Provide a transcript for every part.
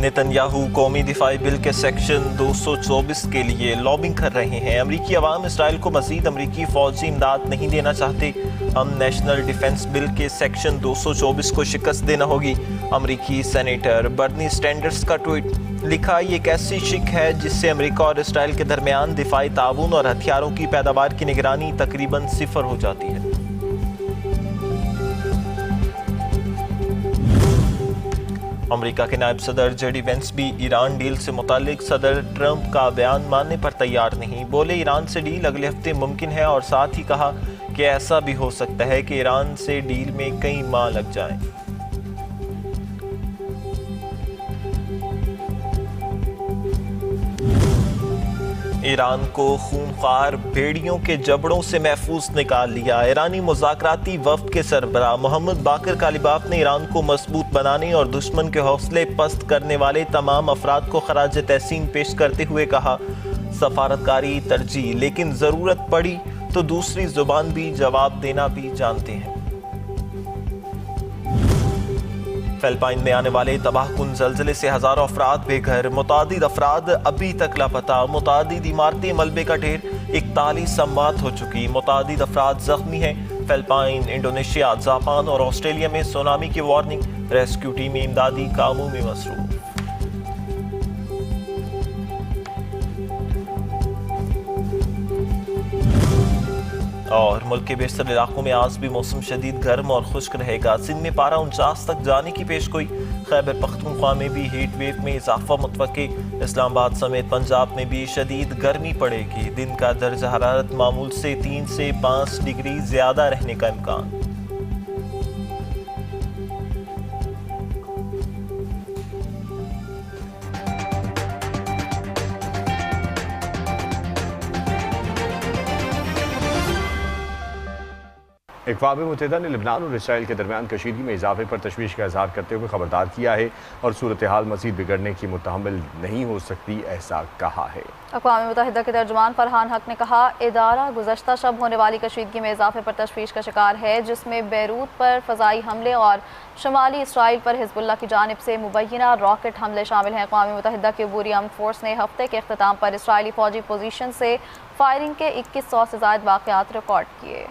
Netanyahu कौमी दिफाई bill के section 224 के लिए लॉबिंग कर रहे हैं। अमरीकी अवाम इसराइल को मजीद अमरीकी फौजी इमदाद नहीं देना चाहते। हम नेशनल डिफेंस बिल के सेक्शन 224 को शिकस्त देना होगी। अमरीकी सेनेटर बर्नी सैंडर्स का ट्वीट। लिखा, ये एक ऐसी शिक है जिससे अमरीका और इसराइल के दरमियान दिफाई ताउन और हथियारों की पैदावार की निगरानी तकरीबन सिफर हो जाती है। अमेरिका के नायब सदर जेडी वेंस भी ईरान डील से मुतालिक सदर ट्रंप का बयान मानने पर तैयार नहीं। बोले, ईरान से डील अगले हफ्ते मुमकिन है और साथ ही कहा कि ऐसा भी हो सकता है कि ईरान से डील में कई माह लग जाएं। ईरान को खूंखार भेड़ियों के जबड़ों से महफूज निकाल लिया। ईरानी मुज़ाकराती वफ़द के सरबराह मोहम्मद बाकर कालिबाफ ने ईरान को मजबूत बनाने और दुश्मन के हौसले पस्त करने वाले तमाम अफराद को खराज तहसीन पेश करते हुए कहा, सफारतकारी तरजीह, लेकिन ज़रूरत पड़ी तो दूसरी ज़ुबान भी जवाब देना भी जानते हैं। फिलिपाइन में आने वाले तबाहकुन ज़लज़ले से हज़ारों अफराद बेघर, मुतादिद अफराद अभी तक लापता। मुतादिद इमारतें मलबे का ढेर, 41 अमवात हो चुकी, मुतादिद अफराद जख्मी हैं। फिलिपाइन, इंडोनेशिया, जापान और ऑस्ट्रेलिया में सुनामी की वार्निंग। रेस्क्यू टीमें इमदादी कामों में मसरूफ। और मुल्क के बेशतर इलाकों में आज भी मौसम शदीद गर्म और खुश्क रहेगा। सिंध में पारा 49 तक जाने की पेशगोई। खैबर पख्तूनख्वा में भी हीट वेव में इजाफा मुतवक्के। इस्लामाबाद समेत पंजाब में भी शदीद गर्मी पड़ेगी। दिन का दर्जा हरारत मामूल से 3 से 5 डिग्री ज़्यादा रहने का इम्कान। अक़वाम मुत्तहिदा ने लबनान और इसराइल के दरमियान कशीदगी में इजाफे पर तशवीश का इजहार करते हुए खबरदार किया है और सूरत हाल मज़ीद बिगड़ने की मुतहम्मिल नहीं हो सकती, ऐसा कहा है। अक़वाम मुत्तहिदा के तर्जुमान फरहान हक ने कहा, इदारा गुज़श्ता शब होने वाली कशीदगी में इजाफे पर तशवीश का शिकार है, जिसमें बैरूत पर फ़ज़ाई हमले और शुमाली इसराइल पर हिज़्बुल्लाह की जानिब से मुबैना रॉकेट हमले शामिल हैं। अक़वाम मुत्तहिदा की अबूरी आर्म्ड फोर्स ने हफ्ते के अख्ताम पर इसराइली फ़ौजी पोजीशन से फायरिंग के 2100 से ज़ायद वाक़यात रिकॉर्ड किए।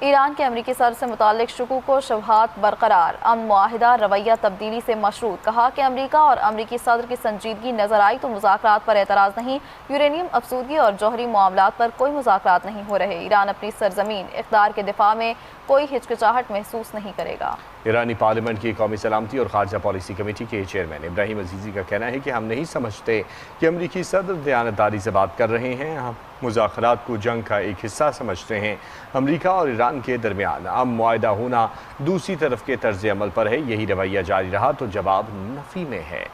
ईरान के अमरीकी सदर से मुताल्लिक शुकूक व शुबहात बरकरार, अमन मुआहिदा रवैया तब्दीली से मशरूत। कहा कि अमरीका और अमरीकी सदर की संजीदगी नजर आई तो मुज़ाकरात पर एतराज़ नहीं, यूरेनियम अफसूदगी और जौहरी मामलात पर कोई मुज़ाकरात नहीं हो रहे। ईरान अपनी सरजमीन इक़्तिदार के दिफा में कोई हिचकिचाहट महसूस नहीं करेगा। ईरानी पार्लियामेंट की कौमी सलामती और खारजा पॉलिसी कमेटी के चेयरमैन इब्राहिम अजीज़ी का कहना है कि हम नहीं समझते कि अमरीकी सदर दयानतदारी से बात कर रहे हैं, हम मुज़ाकरात को जंग का एक हिस्सा समझते हैं। अमरीका और ईरान के दरमियान अमन मुआहिदा होना दूसरी तरफ के तर्ज अमल पर है। यही रवैया जारी रहा तो जवाब नफ़ी में है।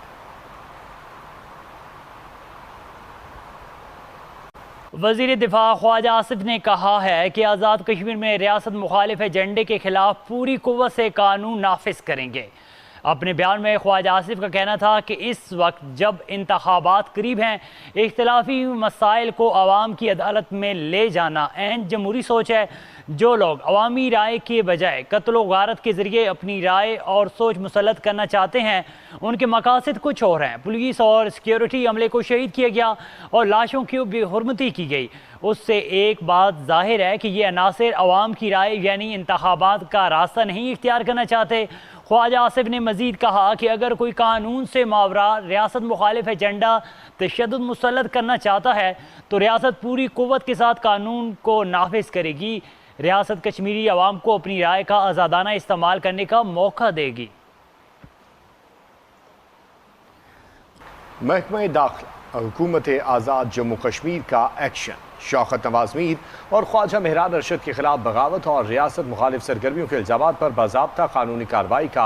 वज़ीर दिफा ख्वाजा आसिफ ने कहा है कि आज़ाद कश्मीर में रियासत मुखालिफ एजेंडे के खिलाफ पूरी कुव्वत से कानून नाफिज करेंगे। अपने बयान में ख्वाजा आसिफ का कहना था कि इस वक्त जब इंतखाबात करीब हैं, इख्तिलाफी मसाइल को आवाम की अदालत में ले जाना अहम जमहूरी सोच है। जो लोग अवामी राय के बजाय कत्ल गारत के ज़रिए अपनी राय और सोच मुसलत करना चाहते हैं, उनके मकासद कुछ और हैं। पुलिस और सिक्योरिटी अमले को शहीद किया गया और लाशों की बेहुरमती की गई। उससे एक बात जाहिर है कि ये अनासर अवाम की राय यानी इंतखाबात का रास्ता नहीं इख्तियार करना चाहते। ख्वाजा आसिफ ने मजीद कहा कि अगर कोई कानून से मावरा रियासत मुखालिफ एजेंडा तशद्दुद मुसल्लत करना चाहता है तो रियासत पूरी कुव्वत के साथ कानून को नाफिज करेगी। रियासत कश्मीरी अवाम को अपनी राय का आज़ादाना इस्तेमाल करने का मौका देगी। महकमा दाखिला हुकूमत आज़ाद जम्मू कश्मीर का एक्शन। शौकत नवाज मीर और ख्वाजा मेहरान अरशद के खिलाफ बगावत और रियासत मुखालिफ सरगर्मियों के इल्जामात पर बाज़ाब्ता कानूनी कार्रवाई का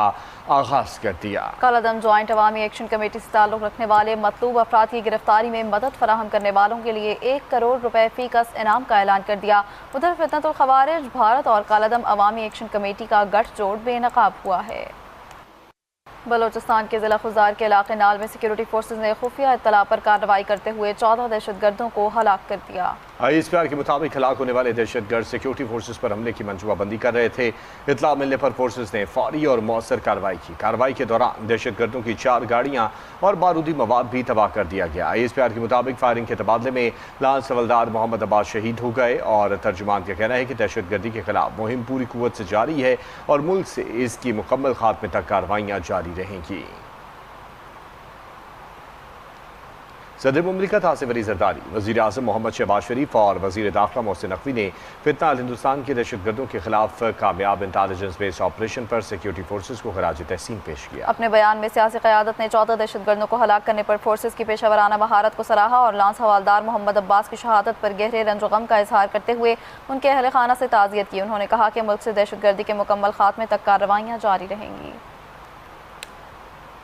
आगाज कर दिया। कालादम ज्वाइंट अवामी एक्शन कमेटी से ताल्लुक़ रखने वाले मतलूब अफराद की गिरफ्तारी में मदद फराहम करने वालों के लिए 1 करोड़ रुपए फीकस इनाम का ऐलान कर दिया। उधर फितनतुल खवारिज भारत और कालादम अवामी एक्शन कमेटी का गठजोड़ बेनकाब हुआ है। बलोचिस्तान के ज़िला खुजार के इलाके नाल में सिक्योरिटी फोर्सेज ने खुफिया इत्तला पर कार्रवाई करते हुए 14 दहशतगर्दों को हलाक कर दिया। ISPR के मुताबिक हलाक होने वाले दहशतगर्द सिक्योरिटी फोर्सेज पर हमले की मंसूबाबंदी कर रहे थे। इत्तला मिलने पर फोर्सेज ने फौरी और मौसर कार्रवाई की। कार्रवाई के दौरान दहशतगर्दों की 4 गाड़ियां और बारूदी मवाद भी तबाह कर दिया गया। ISPR के मुताबिक फायरिंग के तबादले में लांस हवलदार मोहम्मद अब्बास शहीद हो गए और तर्जुमान का कहना है कि दहशतगर्दी के खिलाफ मुहिम पूरी कुव्वत से जारी है और मुल्क से इसकी मुकम्मल खात्मे तक कार्रवाइयाँ जारी रहेंगी। सदर मुमलिकत आसिफ अली जरदारी, वज़ीर आज़म मोहम्मद शहबाज शरीफ और वज़ीर दाखिला मोहसिन नकवी ने फितना अल हिंदुस्तान के दहशतगर्दों के खिलाफ कामयाब इंटेलिजेंस बेस्ड ऑपरेशन पर सिक्योरिटी फोर्सेज को खराज तहसीन पेश किया। अपने बयान में सियासी क़यादत ने 14 दहशतगर्दों को हलाक करने पर फोर्सेज की पेशावराना महारत को सराहा और लांस हवालदार मोहम्मद अब्बास की शहादत पर गहरे रंज गम का इजहार करते हुए उनके अहल खाना से ताज़ियत की। उन्होंने कहा कि मुल्क से दहशतगर्दी के मुकम्मल खात्मे तक कार्रवाइयाँ जारी रहेंगी।